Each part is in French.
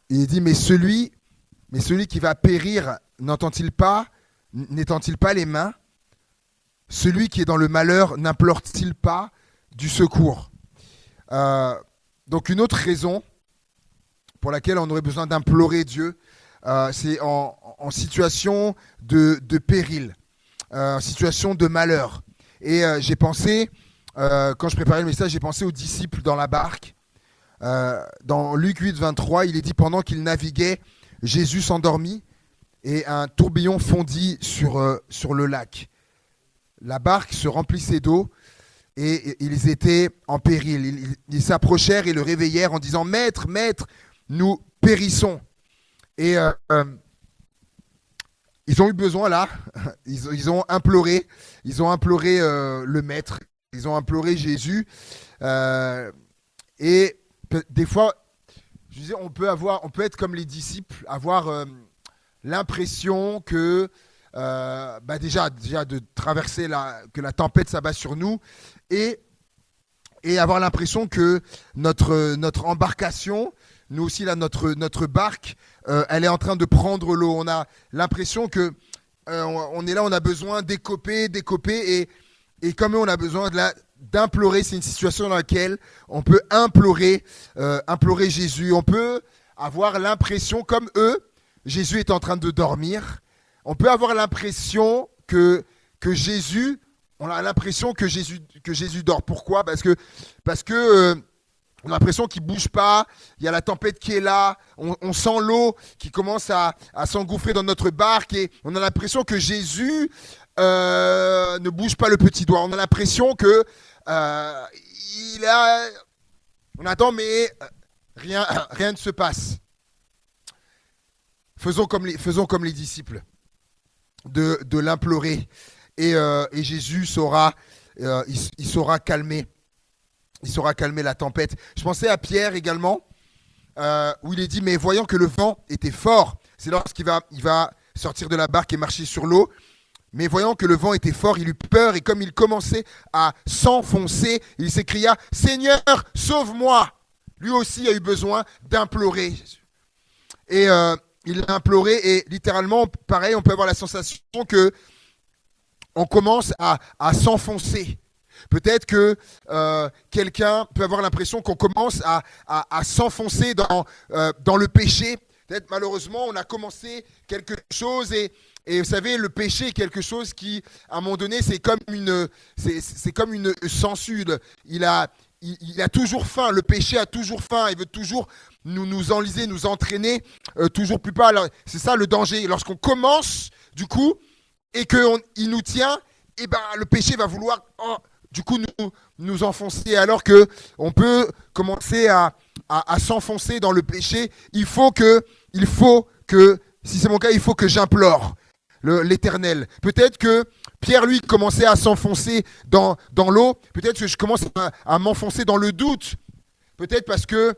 il dit, mais celui qui va périr, n'étend-il pas les mains? Celui qui est dans le malheur, n'implore-t-il pas du secours? Euh, donc une autre raison pour laquelle on aurait besoin d'implorer Dieu, c'est en situation de péril, en situation de malheur. Et j'ai pensé, quand je préparais le message, j'ai pensé aux disciples dans la barque. Dans Luc 8, 23, il est dit, pendant qu'ils naviguaient, Jésus s'endormit et un tourbillon fondit sur le lac. La barque se remplissait d'eau et ils étaient en péril. Ils s'approchèrent et le réveillèrent en disant, Maître, Maître, nous périssons. Et ils ont eu besoin là, ils ont imploré le Maître, ils ont imploré Jésus. Et des fois, je disais, on peut être comme les disciples, avoir l'impression que déjà de traverser que la tempête s'abat sur nous et avoir l'impression que notre embarcation, nous aussi là, notre barque, elle est en train de prendre l'eau. On a l'impression que on est là, on a besoin d'écoper et comme on a besoin d'implorer. C'est une situation dans laquelle on peut implorer Jésus. On peut avoir l'impression, comme eux, Jésus est en train de dormir. On peut avoir l'impression que Jésus, on a l'impression que Jésus dort. Pourquoi? Parce que on a l'impression qu'il ne bouge pas, il y a la tempête qui est là, on sent l'eau qui commence à s'engouffrer dans notre barque et on a l'impression que Jésus ne bouge pas le petit doigt. On a l'impression que on attend mais rien ne se passe. Faisons comme les disciples, de l'implorer et Jésus saura calmer. Il saura calmer la tempête. Je pensais à Pierre également, où il est dit, mais voyant que le vent était fort, c'est lorsqu'il va sortir de la barque et marcher sur l'eau, mais voyant que le vent était fort, il eut peur, et comme il commençait à s'enfoncer, il s'écria, Seigneur, sauve-moi. Lui aussi a eu besoin d'implorer Jésus. Et il l'a imploré, et littéralement, pareil, on peut avoir la sensation que on commence à s'enfoncer. Peut-être que quelqu'un peut avoir l'impression qu'on commence à s'enfoncer dans le péché. Peut-être malheureusement, on a commencé quelque chose et vous savez, le péché est quelque chose qui, à un moment donné, c'est comme une sangsue. Il a toujours faim. Le péché a toujours faim. Il veut toujours nous enliser, nous entraîner toujours plus bas. Alors, c'est ça le danger. Lorsqu'on commence, du coup, et qu'il nous tient, et ben le péché va vouloir du coup nous enfoncer, alors que on peut commencer à s'enfoncer dans le péché. Il faut que, si c'est mon cas, il faut que j'implore l'Éternel. Peut-être que Pierre, lui, commençait à s'enfoncer dans l'eau. Peut-être que je commence à m'enfoncer dans le doute. Peut-être parce que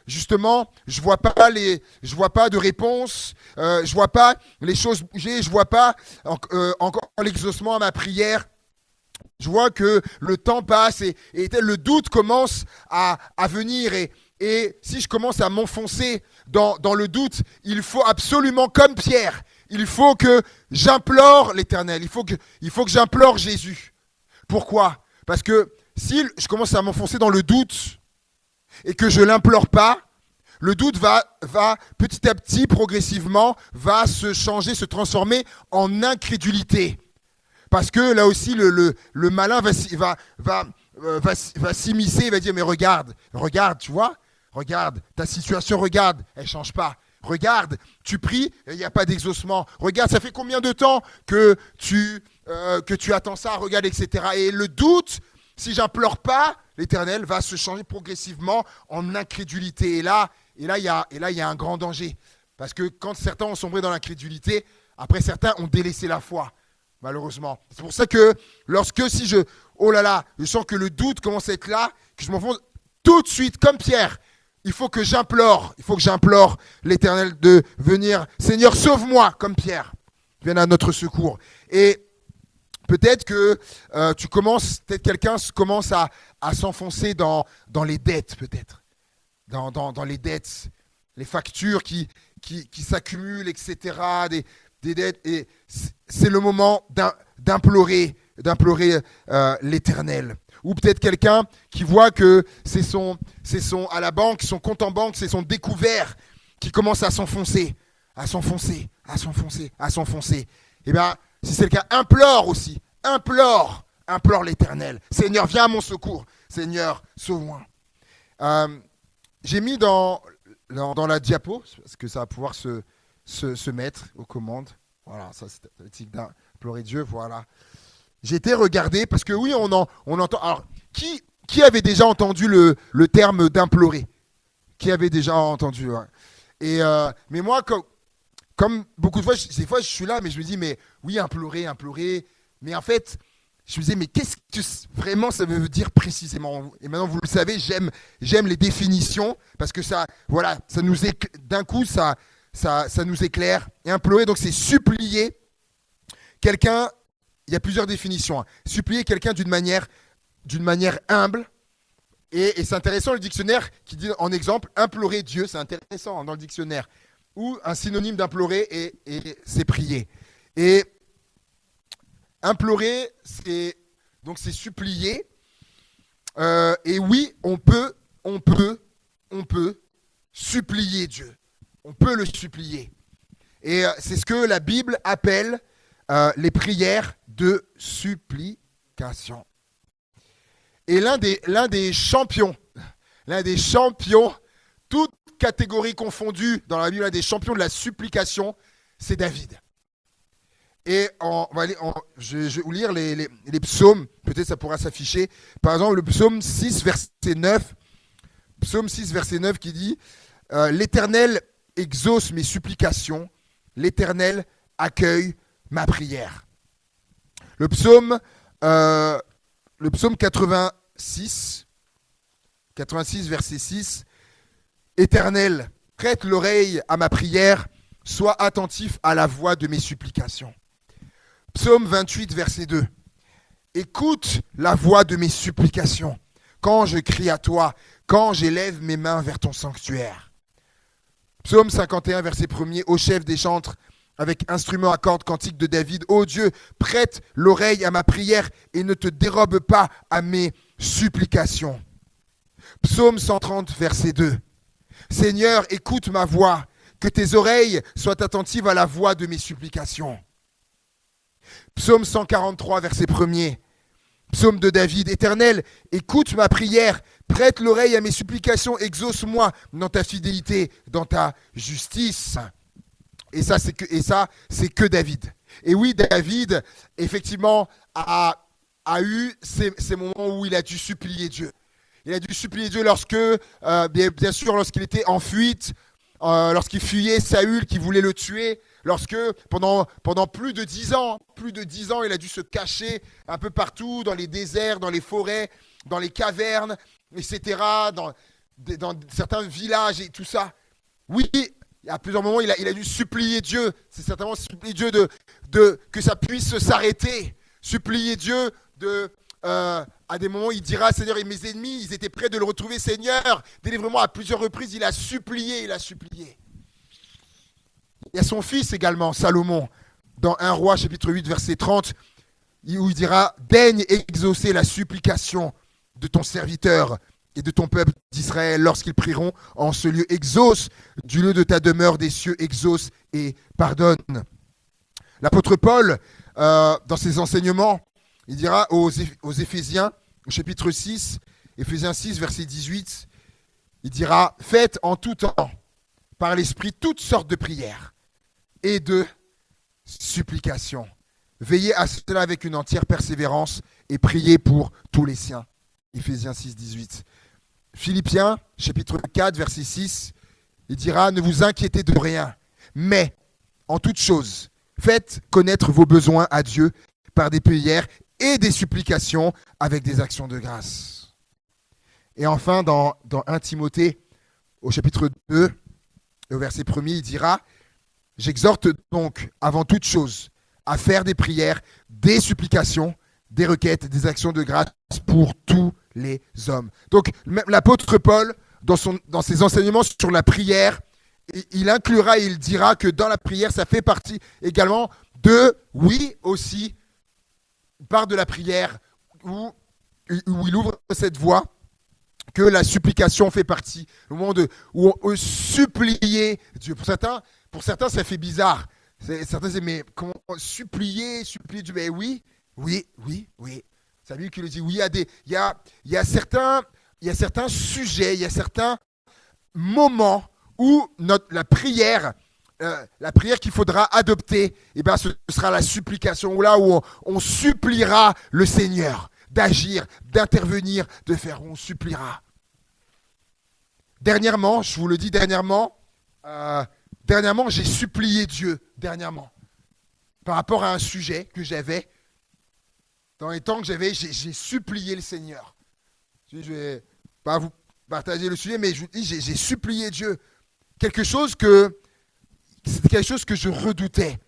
justement, je vois pas de réponse, je vois pas les choses bouger, je vois pas encore l'exaucement à ma prière. Je vois que le temps passe et le doute commence à venir et si je commence à m'enfoncer dans le doute, il faut absolument, comme Pierre, il faut que j'implore l'Éternel, il faut que j'implore Jésus. Pourquoi? Parce que si je commence à m'enfoncer dans le doute et que je l'implore pas, le doute va petit à petit, progressivement, va se changer, se transformer en incrédulité. Parce que là aussi, le malin va s'immiscer, il va dire, mais regarde, tu vois, regarde, ta situation, regarde, elle ne change pas. Regarde, tu pries, il n'y a pas d'exaucement. Regarde, ça fait combien de temps que tu attends ça, regarde, etc. Et le doute, si j'implore pas, l'Éternel va se changer progressivement en incrédulité. Et là, il y a un grand danger. Parce que quand certains ont sombré dans l'incrédulité, après certains ont délaissé la foi. Malheureusement. C'est pour ça que si je sens que le doute commence à être là, que je m'enfonce tout de suite, comme Pierre, il faut que j'implore l'Éternel de venir, Seigneur, sauve-moi, comme Pierre, vienne à notre secours. Et peut-être que quelqu'un commence à s'enfoncer dans les dettes, peut-être. Dans les dettes. les factures qui s'accumulent, etc., des dettes. Et c'est le moment d'implorer l'Éternel. Ou peut-être quelqu'un qui voit que c'est son à la banque, son compte en banque, c'est son découvert qui commence à s'enfoncer. Eh bien, si c'est le cas, implore l'Éternel. Seigneur, viens à mon secours. Seigneur, sauve-moi. J'ai mis dans la diapo, parce que ça va pouvoir se mettre aux commandes. Voilà, ça c'est l'éthique d'implorer Dieu, voilà. J'ai été regarder, parce que oui, on entend... Alors, qui avait déjà entendu le terme d'implorer? Qui avait déjà entendu, ouais. Mais moi, comme beaucoup de fois, des fois je suis là, mais je me dis, mais oui, implorer. Mais en fait, je me disais, mais qu'est-ce que vraiment ça veut dire précisément? Et maintenant, vous le savez, j'aime les définitions, parce que ça, voilà, d'un coup, ça nous éclaire. Et implorer, donc c'est supplier quelqu'un. Il y a plusieurs définitions, hein. Supplier quelqu'un d'une manière humble. Et c'est intéressant le dictionnaire qui dit en exemple implorer Dieu, c'est intéressant, hein, dans le dictionnaire. Ou un synonyme d'implorer et c'est prier. Et implorer, c'est supplier. Et oui, on peut supplier Dieu. On peut le supplier. Et c'est ce que la Bible appelle les prières de supplication. Et l'un des champions, toutes catégories confondues dans la Bible, l'un des champions de la supplication, c'est David. Et je vais vous lire les psaumes, peut-être ça pourra s'afficher. Par exemple, le psaume 6, verset 9. Psaume 6, verset 9 qui dit « L'Éternel exauce mes supplications, l'Éternel accueille ma prière. » Le psaume 86, verset 6, « Éternel, prête l'oreille à ma prière, sois attentif à la voix de mes supplications. » Psaume 28, verset 2, « Écoute la voix de mes supplications, quand je crie à toi, quand j'élève mes mains vers ton sanctuaire. » Psaume 51, verset 1er, « Ô chef des chantres, avec instrument à cordes, cantique de David, ô Dieu, prête l'oreille à ma prière et ne te dérobe pas à mes supplications. » Psaume 130, verset 2. « Seigneur, écoute ma voix, que tes oreilles soient attentives à la voix de mes supplications. » Psaume 143, verset 1er. Psaume de David, « Éternel, écoute ma prière, prête l'oreille à mes supplications, exauce-moi dans ta fidélité, dans ta justice. » Et ça, c'est que David. Et oui, David, effectivement, a eu ces moments où il a dû supplier Dieu. Il a dû supplier Dieu lorsque, bien sûr, lorsqu'il était en fuite, lorsqu'il fuyait Saül qui voulait le tuer, lorsque pendant plus de 10 ans, il a dû se cacher un peu partout, dans les déserts, dans les forêts, dans les cavernes, etc., dans certains villages et tout ça. Oui, à plusieurs moments, il a dû supplier Dieu. C'est certainement supplier Dieu que ça puisse s'arrêter. Supplier Dieu à des moments, il dira, Seigneur, et mes ennemis, ils étaient prêts de le retrouver. Seigneur, délivre-moi. À plusieurs reprises, il a supplié. Il y a son fils également, Salomon, dans 1 Roi, chapitre 8, verset 30, où il dira, daigne exaucer la supplication de ton serviteur et de ton peuple d'Israël lorsqu'ils prieront en ce lieu. Exauce du lieu de ta demeure des cieux, exauce et pardonne. L'apôtre Paul, dans ses enseignements, il dira aux Éphésiens, au chapitre 6, Éphésiens 6, verset 18, il dira « Faites en tout temps, par l'Esprit, toutes sortes de prières et de supplications. Veillez à cela avec une entière persévérance et priez pour tous les siens. » Éphésiens 6, 18. Philippiens, chapitre 4, verset 6, il dira « Ne vous inquiétez de rien, mais en toute chose, faites connaître vos besoins à Dieu par des prières et des supplications avec des actions de grâce. » Et enfin, dans 1 Timothée, au chapitre 2, au verset 1er, il dira « J'exhorte donc avant toute chose à faire des prières, des supplications, des requêtes, des actions de grâce pour tous les hommes. » Donc l'apôtre Paul, dans ses enseignements sur la prière, il inclura et il dira que dans la prière, ça fait partie également de, oui, aussi, part de la prière où il ouvre cette voie, que la supplication fait partie. Le moment où on supplier Dieu. Pour certains, ça fait bizarre. Certains disent, mais comment supplier Dieu? Mais oui, oui, oui, oui. C'est lui qui le dit. Oui, il y a certains sujets, il y a certains moments où la prière qu'il faudra adopter, eh ben, ce sera la supplication, là où on suppliera le Seigneur d'agir, d'intervenir, de faire, on suppliera. Dernièrement, je vous le dis dernièrement, j'ai supplié Dieu, par rapport à un sujet que j'avais. Dans les temps que j'avais, j'ai supplié le Seigneur. Je ne vais pas vous partager le sujet, mais je vous dis, j'ai supplié Dieu. C'était quelque chose que je redoutais.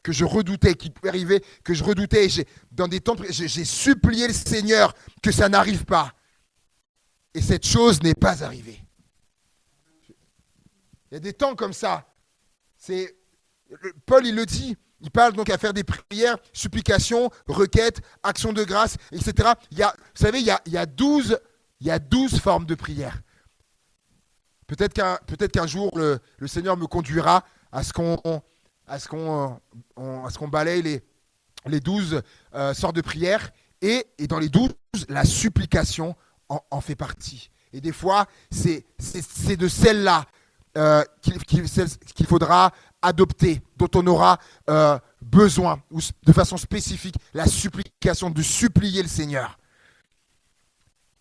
Qui pouvait arriver, que je redoutais. Dans des temps, j'ai supplié le Seigneur que ça n'arrive pas. Et cette chose n'est pas arrivée. Il y a des temps comme ça. Paul, il le dit. Il parle donc à faire des prières, supplications, requêtes, actions de grâce, etc. Vous savez, il y a 12 formes de prière. Peut-être qu'un jour, le Seigneur me conduira à ce qu'on balaye les 12 sortes de prières. Et dans les 12, la supplication en fait partie. Et des fois, c'est de celle-là qu'il faudra adopter, dont on aura besoin, ou de façon spécifique, la supplication, de supplier le Seigneur.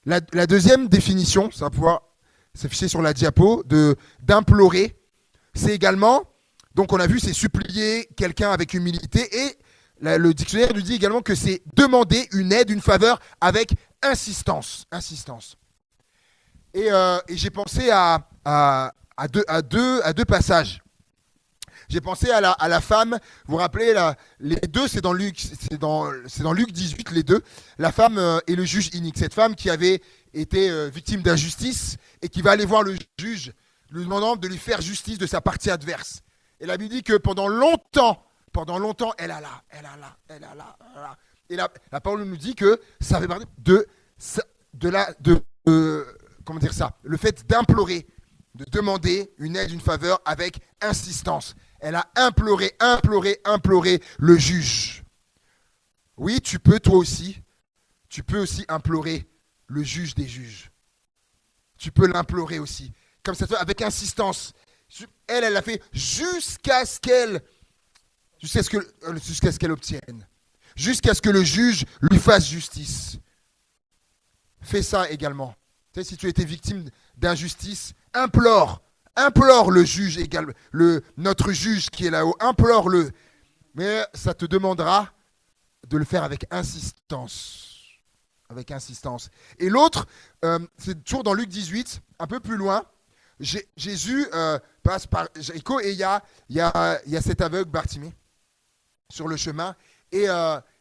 La deuxième définition, ça va pouvoir s'afficher sur la diapo, d'implorer, c'est également, donc on a vu, c'est supplier quelqu'un avec humilité, et le dictionnaire nous dit également que c'est demander une aide, une faveur avec insistance. Et j'ai pensé à deux passages. J'ai pensé à la femme, vous vous rappelez, les deux, c'est dans Luc 18, les deux. La femme et le juge inique. Cette femme qui avait été victime d'injustice et qui va aller voir le juge, lui demandant de lui faire justice de sa partie adverse. Et la Bible dit que pendant longtemps, elle a là. Et la parole nous dit que ça fait partie comment dire ça, le fait d'implorer, de demander une aide, une faveur avec insistance. Elle a imploré le juge. Oui, toi aussi, tu peux aussi implorer le juge des juges. Tu peux l'implorer aussi, comme cette femme, avec insistance. Elle l'a fait jusqu'à ce qu'elle obtienne, jusqu'à ce que le juge lui fasse justice. Fais ça également. Tu sais, si tu étais victime d'injustice, implore le juge également, notre juge qui est là-haut, implore-le. Mais ça te demandera de le faire avec insistance. Et l'autre, c'est toujours dans Luc 18, un peu plus loin. Jésus passe par Jéricho et il y a cet aveugle Bartimée sur le chemin et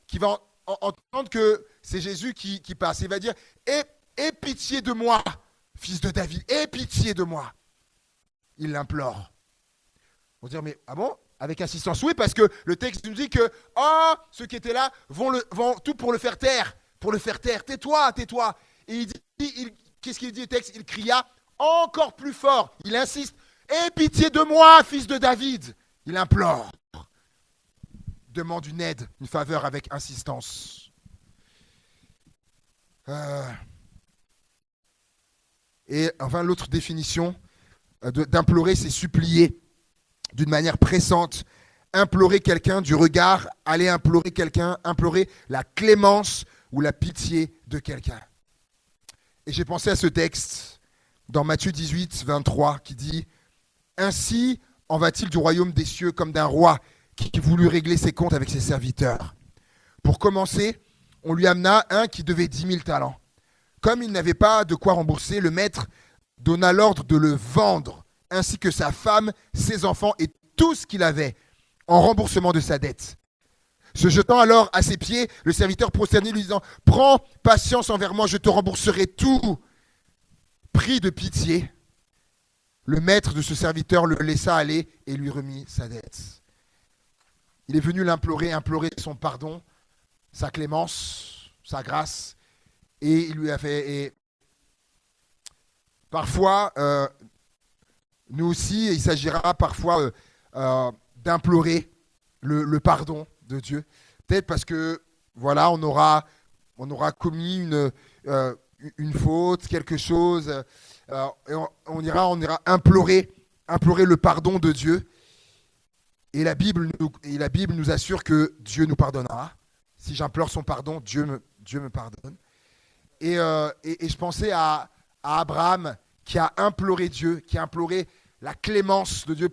qui va entendre que c'est Jésus qui passe. Il va dire aie pitié de moi, fils de David, aie pitié de moi. Il l'implore. On va dire, mais ah bon? Avec insistance, oui, parce que le texte nous dit que ceux qui étaient là vont tout pour le faire taire. Tais-toi. Et il dit, qu'est-ce qu'il dit le texte? Il cria encore plus fort. Il insiste, aie pitié de moi, fils de David. Il implore. Demande une aide, une faveur avec insistance. Et enfin, l'autre définition d'implorer, c'est supplier d'une manière pressante, implorer quelqu'un du regard, aller implorer quelqu'un, implorer la clémence ou la pitié de quelqu'un. Et j'ai pensé à ce texte dans Matthieu 18, 23, qui dit « Ainsi en va-t-il du royaume des cieux comme d'un roi qui voulut régler ses comptes avec ses serviteurs. Pour commencer, on lui amena un qui devait 10 000 talents. Comme il n'avait pas de quoi rembourser, le maître donna l'ordre de le vendre, ainsi que sa femme, ses enfants et tout ce qu'il avait, en remboursement de sa dette. Se jetant alors à ses pieds, le serviteur prosterné lui disant « Prends patience envers moi, je te rembourserai tout. » Pris de pitié, le maître de ce serviteur le laissa aller et lui remit sa dette. Il est venu l'implorer, implorer son pardon, sa clémence, sa grâce, et il lui a fait. Et parfois, nous aussi, il s'agira parfois d'implorer le pardon de Dieu. Peut-être parce que, voilà, on aura commis une faute, quelque chose, et on ira implorer le pardon de Dieu. Et la Bible nous assure que Dieu nous pardonnera. Si j'implore son pardon, Dieu me pardonne. Et je pensais à Abraham qui a imploré Dieu, qui a imploré la clémence de Dieu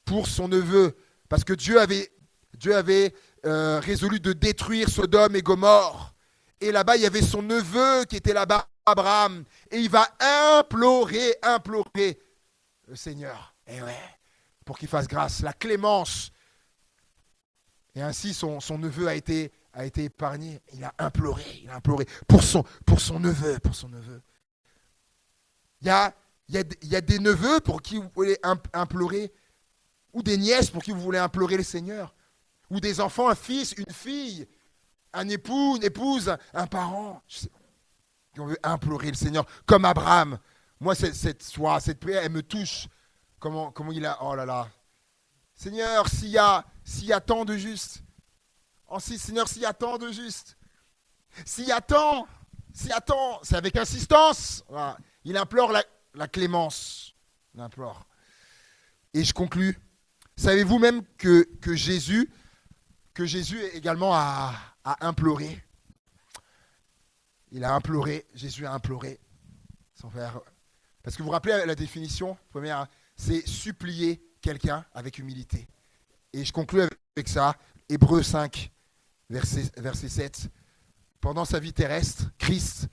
pour son neveu. Parce que Dieu avait résolu de détruire Sodome et Gomorrhe. Et là-bas, il y avait son neveu qui était là-bas, Abraham. Et il va implorer le Seigneur. Et ouais, pour qu'il fasse grâce, la clémence. Et ainsi, son neveu a été épargné. Il a imploré pour son neveu. Il y a des neveux pour qui vous voulez implorer, ou des nièces pour qui vous voulez implorer le Seigneur, ou des enfants, un fils, une fille, un époux, une épouse, un parent. On veut implorer le Seigneur, comme Abraham. Moi, cette prière, elle me touche. Comment il a... Oh là là. Seigneur, s'il y a tant de justes. Seigneur, s'il y a tant de justes. S'il y a tant, c'est avec insistance. Voilà. Il implore la clémence. Il implore. Et je conclus. Savez-vous même que Jésus également a imploré. Jésus a imploré son Père. Parce que vous vous rappelez la définition première, c'est supplier quelqu'un avec humilité. Et je conclus avec ça, Hébreux 5, verset 7. Pendant sa vie terrestre, Christ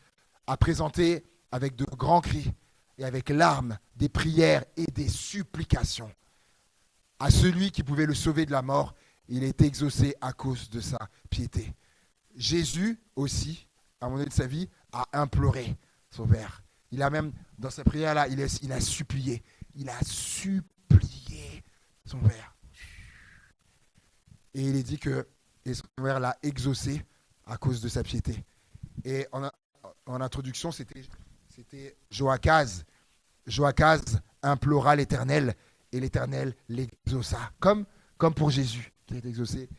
a présenté avec de grands cris et avec larmes des prières et des supplications à celui qui pouvait le sauver de la mort. Il a été exaucé à cause de sa piété. Jésus aussi, à un moment donné de sa vie, a imploré son Père. Il a même, dans sa prière-là, il a supplié. Il a supplié son Père. Et il est dit que son Père l'a exaucé à cause de sa piété. Et en introduction, c'était Joachaz. Joachaz implora l'Éternel et l'Éternel l'exauça. Comme pour Jésus qui est exaucé.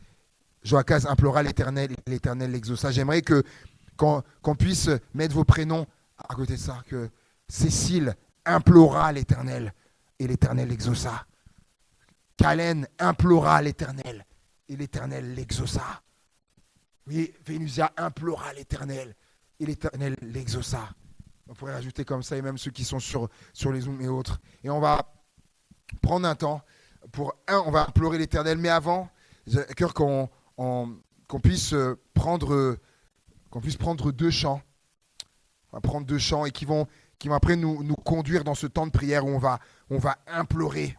Joachaz implora l'Éternel et l'Éternel l'exauça. J'aimerais qu'on puisse mettre vos prénoms à côté de ça. Que Cécile implora l'Éternel et l'Éternel l'exauça. Kalen implora l'Éternel et l'Éternel l'exauça. Oui, Vénusia implora l'Éternel et l'Éternel l'exauça. On pourrait rajouter comme ça, et même ceux qui sont sur les Zooms et autres. Et on va prendre un temps on va implorer l'Éternel. Mais avant, j'ai à cœur qu'on puisse prendre deux chants. On va prendre deux chants et qui vont après nous conduire dans ce temps de prière où on va implorer